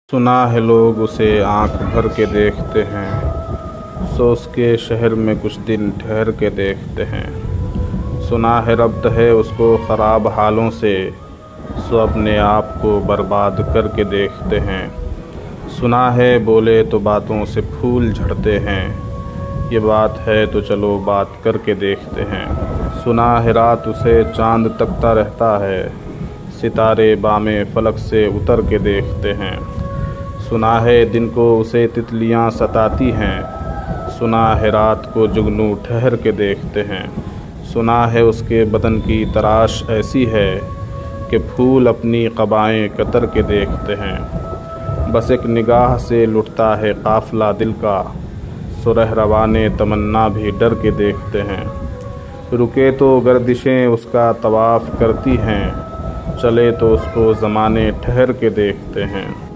सुना है लोग उसे आँख भर के देखते हैं, सो उसके शहर में कुछ दिन ठहर के देखते हैं। सुना है रब्त है उसको ख़राब हालों से, सो अपने आप को बर्बाद करके देखते हैं। सुना है बोले तो बातों से फूल झड़ते हैं, ये बात है तो चलो बात करके देखते हैं। सुना है रात उसे चांद तकता रहता है, सितारे बामे फलक से उतर के देखते हैं। सुना है दिन को उसे तितलियां सताती हैं, सुना है रात को जुगनू ठहर के देखते हैं। सुना है उसके बदन की तराश ऐसी है कि फूल अपनी क़बाएं कतर के देखते हैं। बस एक निगाह से लुटता है काफ़िला दिल का, सुरह रवाने तमन्ना भी डर के देखते हैं। रुके तो गर्दिशें उसका तवाफ़ करती हैं, चले तो उसको ज़माने ठहर के देखते हैं।